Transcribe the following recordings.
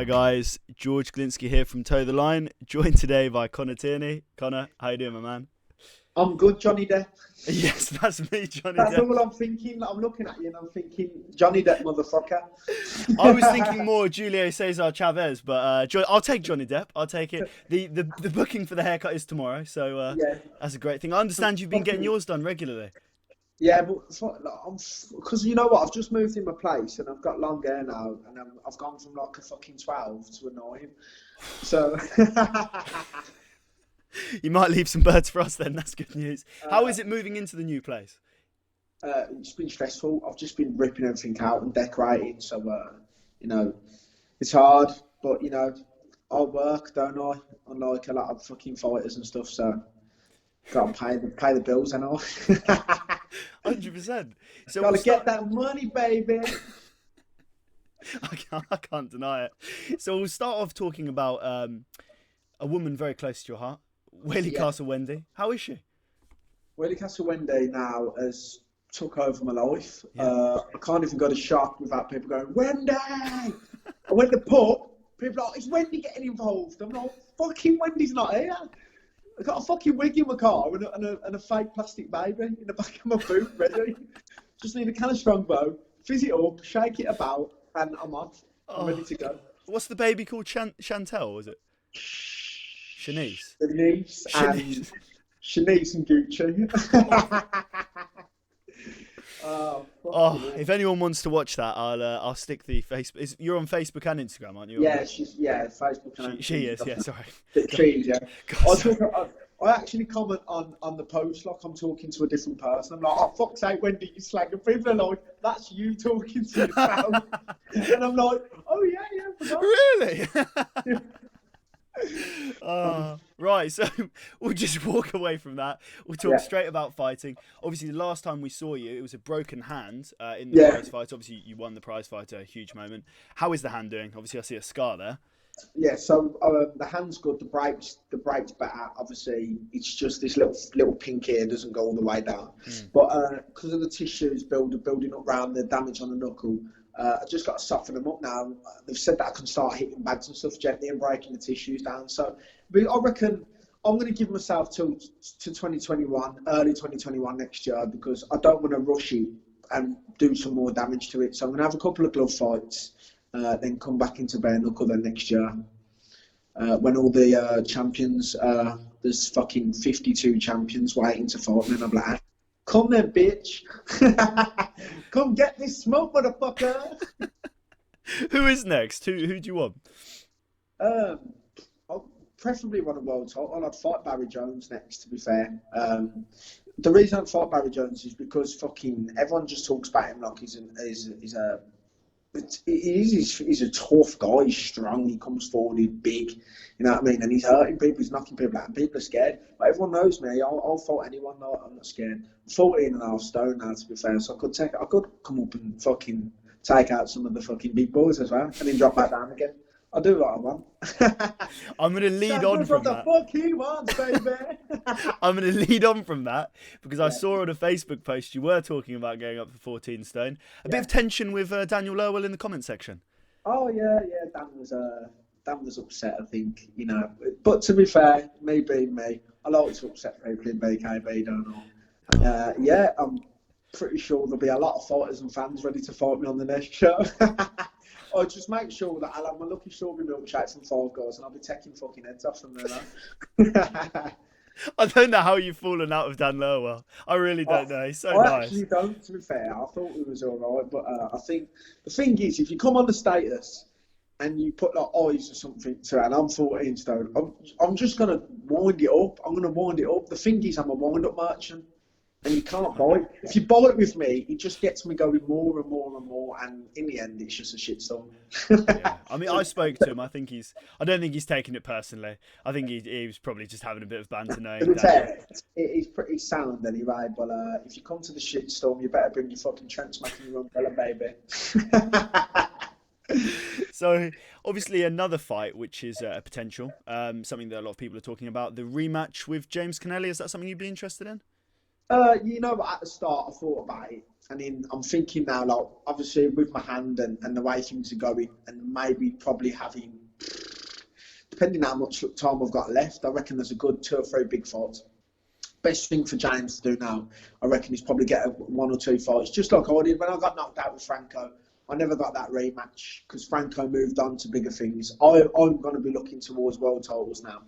guys, George Glinski here from Toe the Line, joined today by Connor Tierney. Connor, how you doing, my man? I'm good, Johnny Depp. Yes, that's me, Johnny That's Depp. all I'm thinking. I'm looking at you and I'm thinking, Johnny Depp, motherfucker. I was thinking more Julio Cesar Chavez, but I'll take Johnny Depp. I'll take it. The booking for the haircut is tomorrow, so Yeah. that's a great thing. I understand you've been getting yours done regularly. Yeah, but because you know what, I've just moved in my place and I've got long hair now, and I've gone from like a fucking 12 to a 9. So You might leave some birds for us then. That's good news. How is it moving into the new place? it's been stressful. I've just been ripping everything out and decorating. So you know, it's hard, but you know, I work, don't I? Unlike a lot of fucking fighters and stuff. So got to pay the bills and all. 100%. So Gotta get that money, baby. I can't deny it. So we'll start off talking about a woman very close to your heart, Whaley Yeah. Castle Wendy. How is she? Willie Castle Wendy now has took over my life. Yeah. I can't even go to shop without people going, Wendy! I went to pub, people are like, is Wendy getting involved? I'm like, fucking Wendy's not here. I got a fucking wig in my car and a fake plastic baby in the back of my boot, ready. Just need a can of Strongbow, fizz it up, shake it about, and I'm off. I'm ready to go. What's the baby called? Chantel, was it? Shanice. Shanice and Gucci. Oh, if anyone wants to watch that, I'll stick the Facebook. You're on Facebook and Instagram, aren't you? Yeah, Facebook. And She is. Yeah, sorry. She is, yeah. God, I actually comment on the post like I'm talking to a different person. I'm like, oh, fuck's sake, Wendy, you slag. And people are like, that's you talking to yourself. And I'm like, oh, yeah, I forgot. Really? Right, so we'll just walk away from that. We'll talk straight about fighting. Obviously, the last time we saw you, it was a broken hand in the prize fight. Obviously, you won the prize fight, a huge moment. How is the hand doing? Obviously, I see a scar there. Yeah, so the hand's good. The break's better. Obviously, it's just this little pink here doesn't go all the way down. But because of the tissues building up around the damage on the knuckle, I just got to soften them up now. They've said that I can start hitting bags and stuff gently and breaking the tissues down. So, I reckon I'm going to give myself to 2021, early 2021 next year, because I don't want to rush it and do some more damage to it. So I'm going to have a couple of glove fights. Then come back into bare knuckle then next year when all the champions, there's fucking 52 champions waiting to fight me, and I'm like, come then, bitch. Come get this smoke, motherfucker. Who is next? Who do you want? I preferably want a world title. I'd fight Barry Jones next, to be fair. The reason I'd fight Barry Jones is because fucking everyone just talks about him like he's a tough guy. He's strong. He comes forward. He's big. You know what I mean? And he's hurting people. He's knocking people out. And people are scared. But everyone knows me. I'll fight anyone. No, I'm not scared. I'm 14.5 stone now, to be fair. So I could come up and fucking take out some of the fucking big boys as well, and then drop back down again. I'll do what I want. I'm going to lead on from that. What the fuck he wants, baby. I'm going to lead on from that because I saw on a Facebook post you were talking about going up to 14 stone. A bit of tension with Daniel Lowell in the comment section. Oh yeah. Dan was upset, I think. You know, but to be fair, me being me, I like to upset people in BKB, don't I? Yeah, I'm pretty sure there'll be a lot of fighters and fans ready to fight me on the next show. I'll just make sure that I'll have my lucky strawberry milkshakes and Five Guys, and I'll be taking fucking heads off from there. I don't know how you've fallen out of Dan Lowell. I really don't know. He's so I nice. actually don't, to be fair. I thought it was all right, but I think the thing is, if you come on the status and you put like eyes or something to it, and I'm 14 stone, I'm just going to wind it up. I'm going to wind it up. The thing is, I'm a wind-up merchant. And you can't bite. If you bite with me, it just gets me going more and more and more, and in the end, it's just a shitstorm. Yeah. I mean, I spoke to him. I don't think he's taking it personally. I think he was probably just having a bit of banter. To be fair, he's pretty sound anyway. But if you come to the shitstorm, you better bring your fucking trench smack and your umbrella, baby. So, obviously, another fight, which is a potential, something that a lot of people are talking about, the rematch with James Canelli. Is that something you'd be interested in? You know what? At the start, I thought about it, and then I'm thinking now, like obviously with my hand and the way things are going, and maybe probably having, depending how much time I've got left, I reckon there's a good 2 or 3 big fights. Best thing for James to do now, I reckon, is probably get 1 or 2 fights, just like I did when I got knocked out with Franco. I never got that rematch because Franco moved on to bigger things. I'm going to be looking towards world titles now.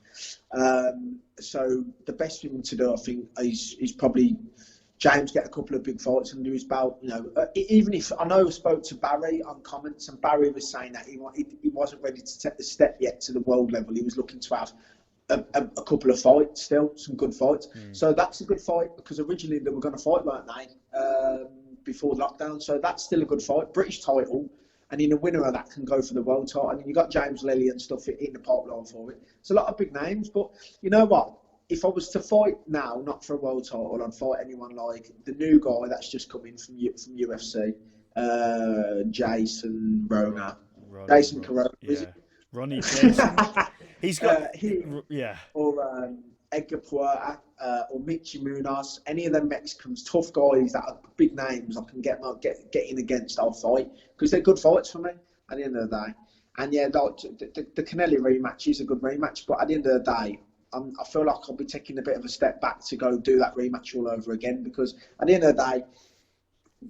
So the best thing to do, I think, is probably James get a couple of big fights under his belt. You know, even if I know I spoke to Barry on comments, and Barry was saying that he wasn't ready to take the step yet to the world level. He was looking to have a couple of fights still, some good fights. So that's a good fight because originally they were going to fight, weren't they? Before lockdown, so that's still a good fight. British title, and then a winner of that can go for the world title. And you got James Lilly and stuff in the pipeline for it. It's a lot of big names, but you know what? If I was to fight now, not for a world title, I'd fight anyone like the new guy that's just come in from UFC, Jason Rona. Jason Corona, is it? Ronnie Jason. He's got or Edgar Puerta, or Michi Munoz, any of them Mexicans, tough guys that are big names I can get in against, I'll fight, because they're good fights for me at the end of the day. And yeah, like, the Canelli rematch is a good rematch, but at the end of the day, I feel like I'll be taking a bit of a step back to go do that rematch all over again, because at the end of the day,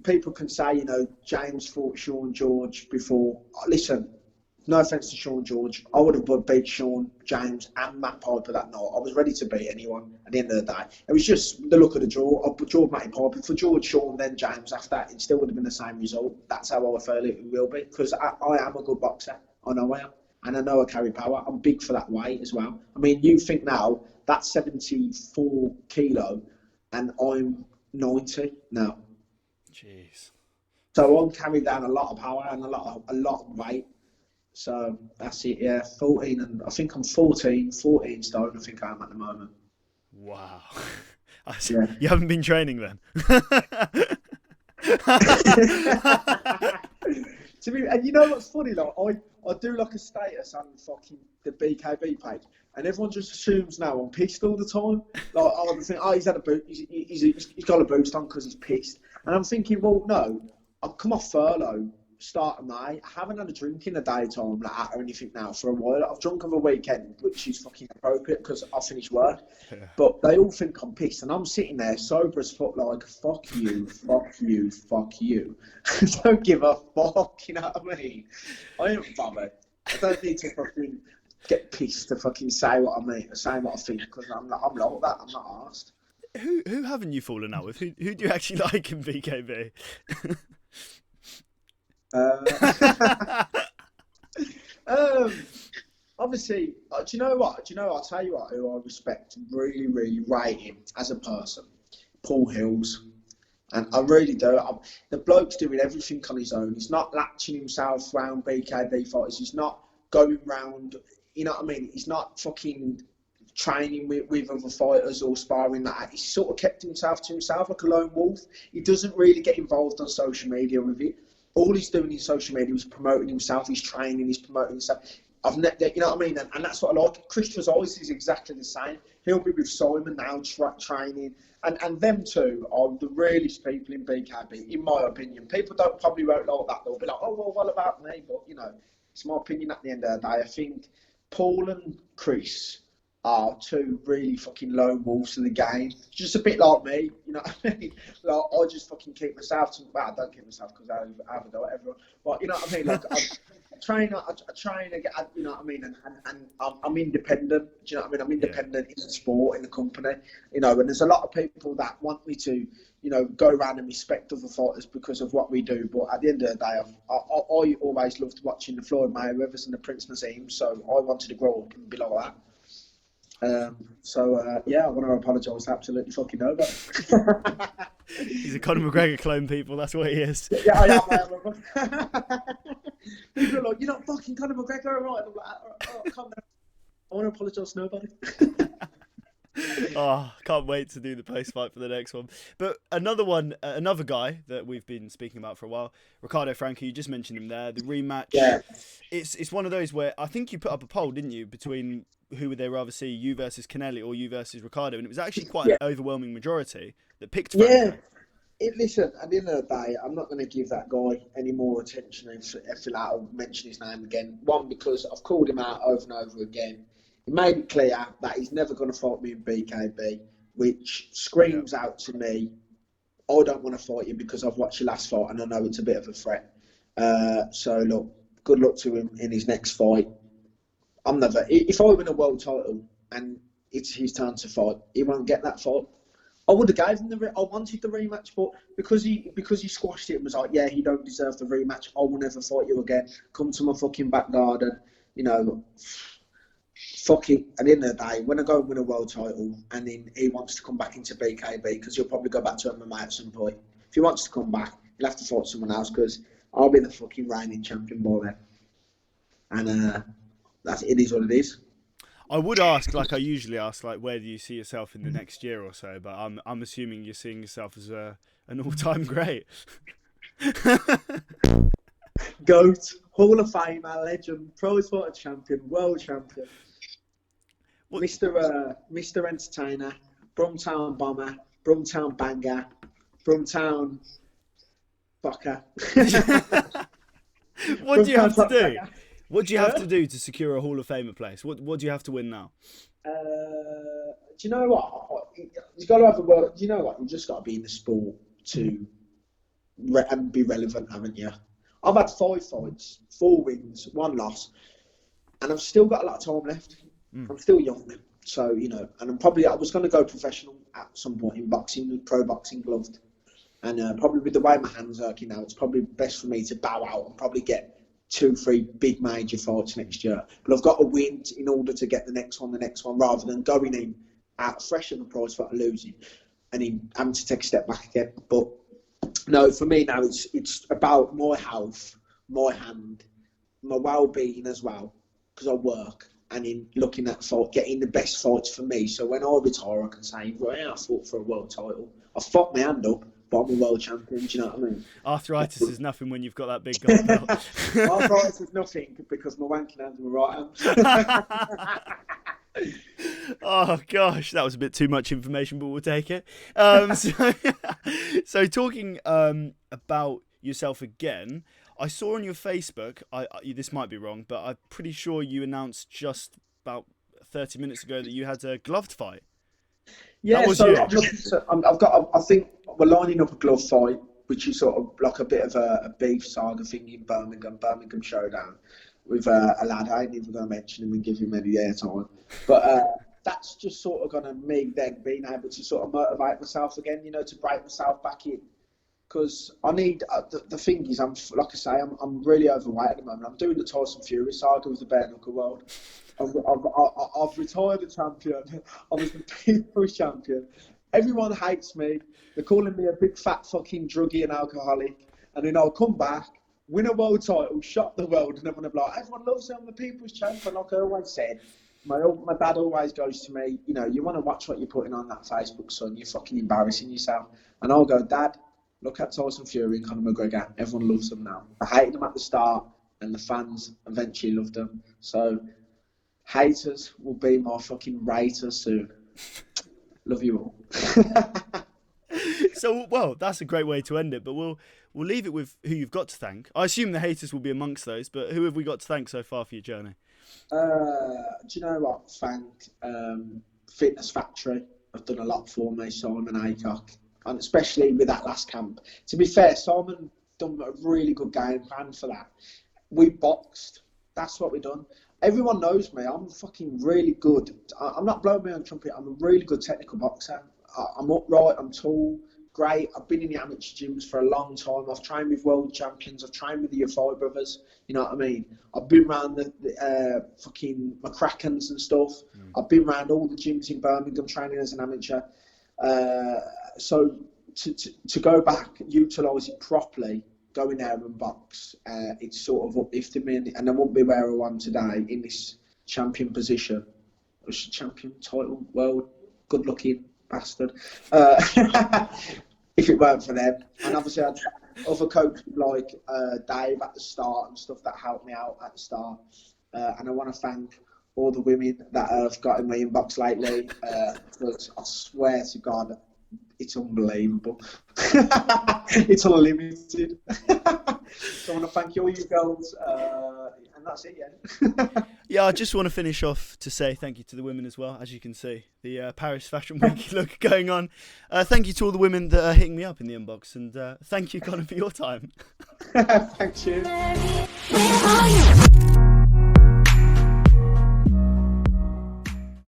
people can say, you know, James fought Sean George before. Listen, no offence to Sean George, I would have beat Sean, James and Matt Piper that night. I was ready to beat anyone at the end of the day. It was just the look of the draw. I drew Matty Piper. For George, Sean, then James after that, it still would have been the same result. That's how I feel it will be, because I am a good boxer. I know I am. And I know I carry power. I'm big for that weight as well. I mean, you think now, that's 74 kilo and I'm 90 now. Jeez. So I'm carrying down a lot of power and a lot of weight. So that's it, yeah. 14, and I think I'm 14 stone, I think I am at the moment. Wow. Yeah. You haven't been training then? And you know what's funny? Like, I do like a status on fucking the BKB page, and everyone just assumes now I'm pissed all the time. Like, I think, he's had a boot, he's got a boost on because he's pissed. And I'm thinking, well, no, I've come off furlough start of May. I haven't had a drink in the daytime or anything now for a while. I've drunk on the weekend, which is fucking appropriate because I finished work. Yeah. But they all think I'm pissed, and I'm sitting there sober as fuck, like, fuck you, fuck you, fuck you. Don't give a fuck, you know what I mean? I ain't bothered. I don't need to fucking get pissed to fucking say what I mean, say what I think, because I'm like that. I'm not asked. Who haven't you fallen out with? Who do you actually like in BKB? Obviously, do you know what? I'll tell you what, who I respect and really, really rate him as a person. Paul Hills. And I really do. The bloke's doing everything on his own. He's not latching himself around BKB fighters. He's not going round, you know what I mean? He's not fucking training with other fighters or sparring that. He's sort of kept himself to himself like a lone wolf. He doesn't really get involved on social media with it. All he's doing in social media is promoting himself. He's training. He's promoting himself. You know what I mean? And that's what I like. Chris Trezise is exactly the same. He'll be with Simon now, training. And them two are the realest people in BKB, in my opinion. People probably won't like that. They'll be like, oh, well, what about me? But, you know, it's my opinion at the end of the day. I think Paul and Chris are two really fucking lone wolves of the game. Just a bit like me, you know what I mean? Like, I just fucking keep myself to, well, I don't keep myself because I have a go at everyone. But, you know what I mean? Like, I try and get, you know what I mean? And I'm independent, do you know what I mean? I'm independent in the sport, in the company, you know, and there's a lot of people that want me to, you know, go around and respect other fighters because of what we do. But at the end of the day, I always loved watching the Floyd Mayweathers and the Prince Naseem, so I wanted to grow up and be like that. I want to apologise to absolutely fucking nobody. He's a Conor McGregor clone, people. That's what he is. Yeah, I am. People are like, you're not fucking Conor McGregor, right? I'm like, oh, calm down. I want to apologise to nobody. Oh, can't wait to do the post-fight for the next one. But another guy that we've been speaking about for a while, Ricardo Frankie, you just mentioned him there, the rematch. Yeah. It's one of those where I think you put up a poll, didn't you, between who would they rather see, you versus Canelli or you versus Ricardo, and it was actually quite an overwhelming majority that picked Yeah. Franco. Listen, at the end of the day, I'm not going to give that guy any more attention if I'll mention his name again. One, because I've called him out over and over again. He made it clear that he's never going to fight me in BKB, which screams out to me, I don't want to fight you because I've watched your last fight and I know it's a bit of a threat. So, look, good luck to him in his next fight. If I win a world title and it's his turn to fight, he won't get that fight. I would have gave him I wanted the rematch, but because he squashed it and was like, yeah, he don't deserve the rematch, I will never fight you again. Come to my fucking back garden, fuck it. At the end of the day, when I go and win a world title and then he wants to come back into BKB, because he'll probably go back to MMA at some point. If he wants to come back, he'll have to fight someone else, because I'll be the fucking reigning champion by then. And it is what it is. I would ask, like I usually ask, like where do you see yourself in the next year or so? But I'm assuming you're seeing yourself as an all-time great. GOAT, Hall of Famer, legend, prize fighter champion, world champion, what? Mr. Entertainer, Brumtown Bomber, Brumtown Banger, Brumtown Fucker. What do you have to do? What do you have to do to secure a Hall of Famer place? What do you have to win now? Do you know what? You've got to have a word. You know what? You just got to be in the sport to and be relevant, haven't you? I've had 5 fights, 4 wins, 1 loss, and I've still got a lot of time left. I'm still young, so and I was going to go professional at some point in boxing, pro boxing gloved, and probably with the way my hands are now, it's probably best for me to bow out and probably get 2-3 big major fights next year. But I've got to win in order to get the next one, rather than going in out fresh in the prize fight and losing, and then having to take a step back again. But no, for me now, it's about my health, my hand, my well-being as well, because I work, and in looking at getting the best fights for me. So when I retire, I can say, right, I fought for a world title. I fucked my hand up, but I'm a world champion. Do you know what I mean? Arthritis is nothing when you've got that big gold belt. Arthritis is nothing because my wanking hand's my right hand. Oh gosh, that was a bit too much information, but we'll take it. So talking about yourself again, I saw on your Facebook, this might be wrong, but I'm pretty sure you announced just about 30 minutes ago that you had a gloved fight. Yeah, I think we're lining up a glove fight, which is sort of like a bit of a beef saga thing in Birmingham Showdown, with a lad. I ain't even going to mention him and give him any airtime. But that's just sort of going to me then being able to sort of motivate myself again, to break myself back in. Because I need, the thing is, I'm really overweight at the moment. I'm doing the Tyson Fury saga with the bare knuckle world. I've retired a champion. I was the people's champion. Everyone hates me. They're calling me a big fat fucking druggie and alcoholic. And then I'll come back, win a world title, shock the world, and everyone will be like, everyone loves me, I'm the people's champion. Like I always said, my dad always goes to me, you want to watch what you're putting on that Facebook, son. You're fucking embarrassing yourself. And I'll go, Dad, look at Tyson Fury and Conor McGregor. Everyone loves them now. I hated them at the start, and the fans eventually loved them. So haters will be my fucking raters soon. Love you all. So, well, that's a great way to end it, but we'll leave it with who you've got to thank. I assume the haters will be amongst those, but who have we got to thank so far for your journey? Do you know what? Thank Fitness Factory. Have done a lot for me, Simon Aycock, and especially with that last camp. To be fair, Simon done a really good game plan for that. We boxed. That's what we done. Everyone knows me. I'm fucking really good. I'm not blowing my own trumpet. I'm a really good technical boxer. I'm upright. I'm tall. Great. I've been in the amateur gyms for a long time. I've trained with world champions. I've trained with the Yafai brothers. You know what I mean? I've been around the fucking McCrackens and stuff. I've been around all the gyms in Birmingham training as an amateur. So to go back, utilise it properly, go in there and box, it's sort of uplifted me, and I wouldn't be where I am today in this champion position. Champion title, world, good looking bastard. If it weren't for them. And obviously I had other coaches like Dave at the start and stuff that helped me out at the start. And I want to thank all the women that have got in my inbox lately, because I swear to God, it's unbelievable. It's unlimited. So I want to thank you, all you girls, and that's it, yeah. Yeah, I just want to finish off to say thank you to the women as well. As you can see, the Paris Fashion Week look going on. Thank you to all the women that are hitting me up in the inbox, and thank you, Connor, for your time. Thank you.